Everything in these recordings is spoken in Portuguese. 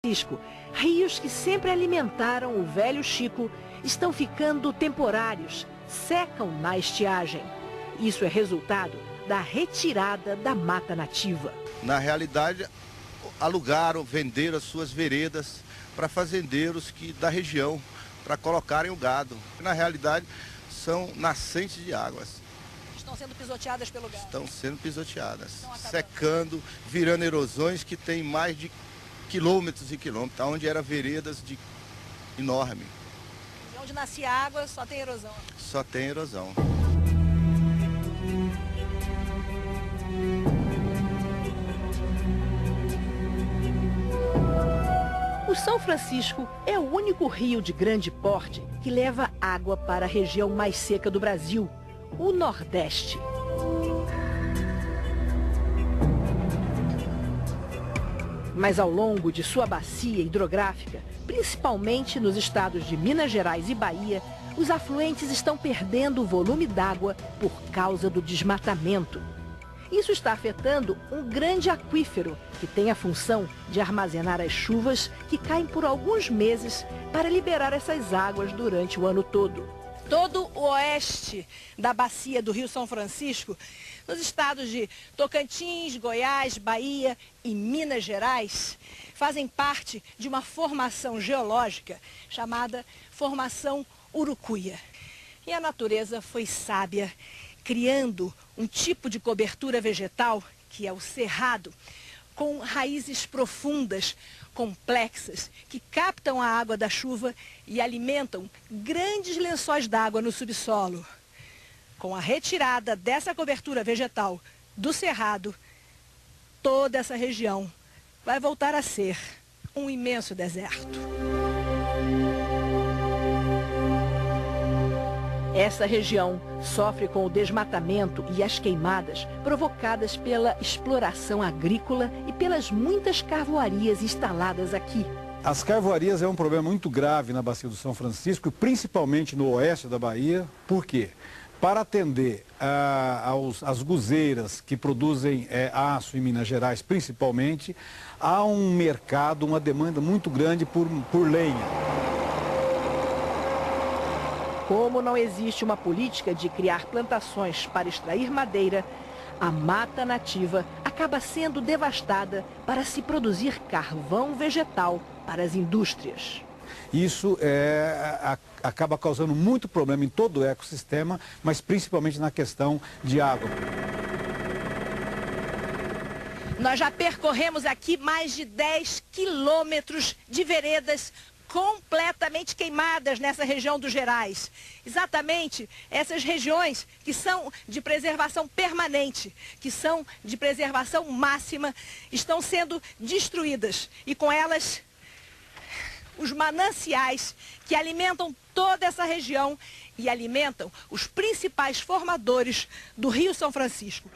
Francisco, rios que sempre alimentaram o velho Chico estão ficando temporários, secam na estiagem. Isso é resultado da retirada da mata nativa. Na realidade, alugaram, venderam as suas veredas para fazendeiros da região, para colocarem o gado. Na realidade, são nascentes de águas. Estão sendo pisoteadas pelo gado? Estão sendo pisoteadas, secando, virando erosões que tem mais de quilômetros e quilômetros, onde eram veredas enormes. E onde nascia água só tem erosão? Só tem erosão. O São Francisco é o único rio de grande porte que leva água para a região mais seca do Brasil, o Nordeste. Mas ao longo de sua bacia hidrográfica, principalmente nos estados de Minas Gerais e Bahia, os afluentes estão perdendo o volume d'água por causa do desmatamento. Isso está afetando um grande aquífero que tem a função de armazenar as chuvas que caem por alguns meses para liberar essas águas durante o ano todo. Todo o oeste da bacia do Rio São Francisco, nos estados de Tocantins, Goiás, Bahia e Minas Gerais, fazem parte de uma formação geológica chamada Formação Urucuia. E a natureza foi sábia, criando um tipo de cobertura vegetal, que é o cerrado, com raízes profundas, complexas, que captam a água da chuva e alimentam grandes lençóis d'água no subsolo. Com a retirada dessa cobertura vegetal do cerrado, toda essa região vai voltar a ser um imenso deserto. Essa região sofre com o desmatamento e as queimadas provocadas pela exploração agrícola e pelas muitas carvoarias instaladas aqui. As carvoarias é um problema muito grave na bacia do São Francisco, principalmente no oeste da Bahia. Por quê? Para atender às guzeiras que produzem aço em Minas Gerais, principalmente, há um mercado, uma demanda muito grande por lenha. Como não existe uma política de criar plantações para extrair madeira, a mata nativa acaba sendo devastada para se produzir carvão vegetal para as indústrias. Isso acaba causando muito problema em todo o ecossistema, mas principalmente na questão de água. Nós já percorremos aqui mais de 10 quilômetros de veredas completamente queimadas nessa região dos Gerais. Exatamente essas regiões que são de preservação permanente, que são de preservação máxima, estão sendo destruídas. E com elas, os mananciais que alimentam toda essa região e alimentam os principais formadores do Rio São Francisco.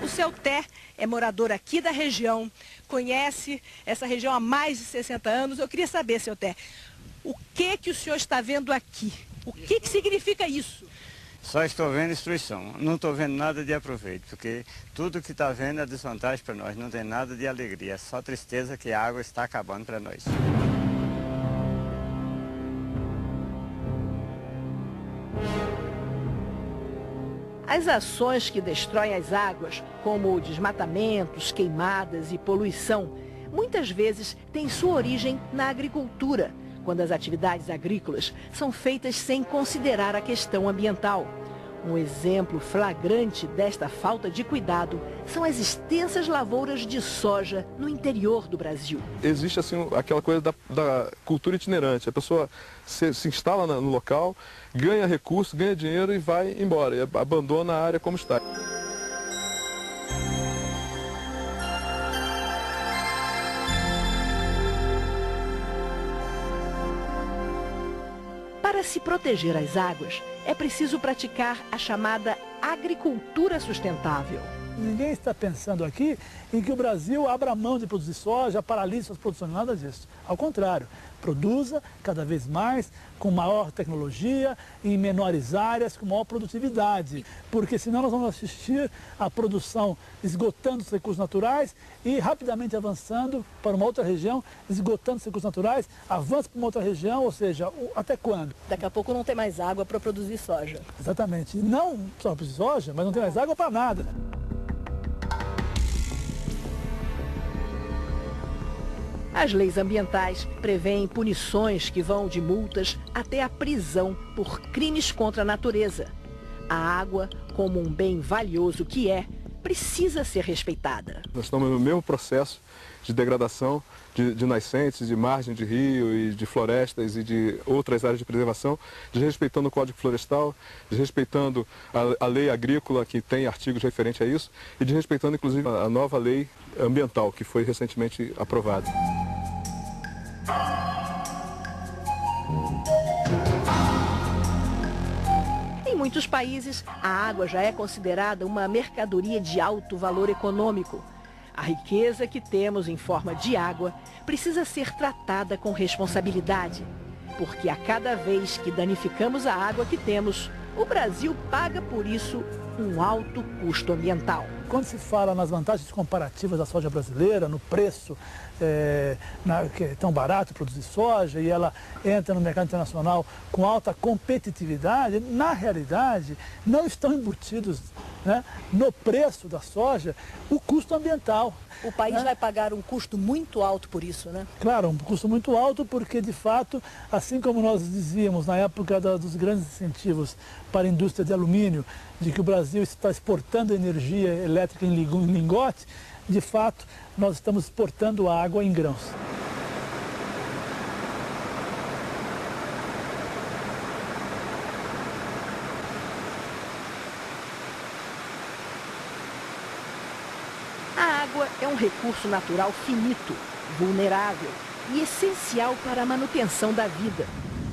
O seu Té é morador aqui da região, conhece essa região há mais de 60 anos. Eu queria saber, seu Té, o que o senhor está vendo aqui? O que significa isso? Só estou vendo destruição, não estou vendo nada de aproveito, porque tudo que está vendo é desvantagem para nós, não tem nada de alegria, só tristeza que a água está acabando para nós. As ações que destroem as águas, como desmatamentos, queimadas e poluição, muitas vezes têm sua origem na agricultura, quando as atividades agrícolas são feitas sem considerar a questão ambiental. Um exemplo flagrante desta falta de cuidado são as extensas lavouras de soja no interior do Brasil. Existe assim aquela coisa da cultura itinerante. A pessoa se instala no local, ganha recursos, ganha dinheiro e vai embora, e abandona a área como está. Para se proteger as águas, é preciso praticar a chamada agricultura sustentável. Ninguém está pensando aqui em que o Brasil abra mão de produzir soja, paralise suas produções, nada disso. Ao contrário, produza cada vez mais, com maior tecnologia, em menores áreas, com maior produtividade. Porque senão nós vamos assistir à produção esgotando os recursos naturais e rapidamente avançando para uma outra região, esgotando os recursos naturais, avança para uma outra região, ou seja, até quando? Daqui a pouco não tem mais água para produzir soja. Exatamente. Não só para produzir soja, mas não tem mais água para nada. As leis ambientais prevêem punições que vão de multas até a prisão por crimes contra a natureza. A água, como um bem valioso que é, precisa ser respeitada. Nós estamos no mesmo processo de degradação de nascentes, de margem de rio e de florestas e de outras áreas de preservação, desrespeitando o Código Florestal, desrespeitando a lei agrícola, que tem artigos referentes a isso, e desrespeitando inclusive a nova lei ambiental, que foi recentemente aprovada. Em muitos países, a água já é considerada uma mercadoria de alto valor econômico. A riqueza que temos em forma de água precisa ser tratada com responsabilidade, porque a cada vez que danificamos a água que temos, o Brasil paga por isso um alto custo ambiental. Quando se fala nas vantagens comparativas da soja brasileira, no preço que é tão barato produzir soja e ela entra no mercado internacional com alta competitividade, na realidade não estão embutidos, né, no preço da soja o custo ambiental. O país vai pagar um custo muito alto por isso, né? Claro, um custo muito alto porque, de fato, assim como nós dizíamos na época dos grandes incentivos para a indústria de alumínio, de que o Brasil está exportando energia elétrica em lingote, de fato, nós estamos exportando água em grãos. A água é um recurso natural finito, vulnerável e essencial para a manutenção da vida.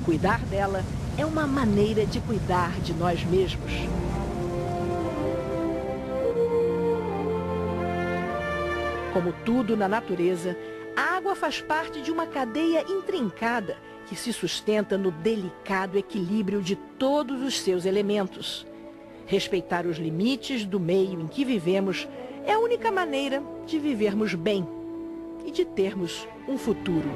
Cuidar dela é uma maneira de cuidar de nós mesmos. Como tudo na natureza, a água faz parte de uma cadeia intrincada que se sustenta no delicado equilíbrio de todos os seus elementos. Respeitar os limites do meio em que vivemos é a única maneira de vivermos bem e de termos um futuro.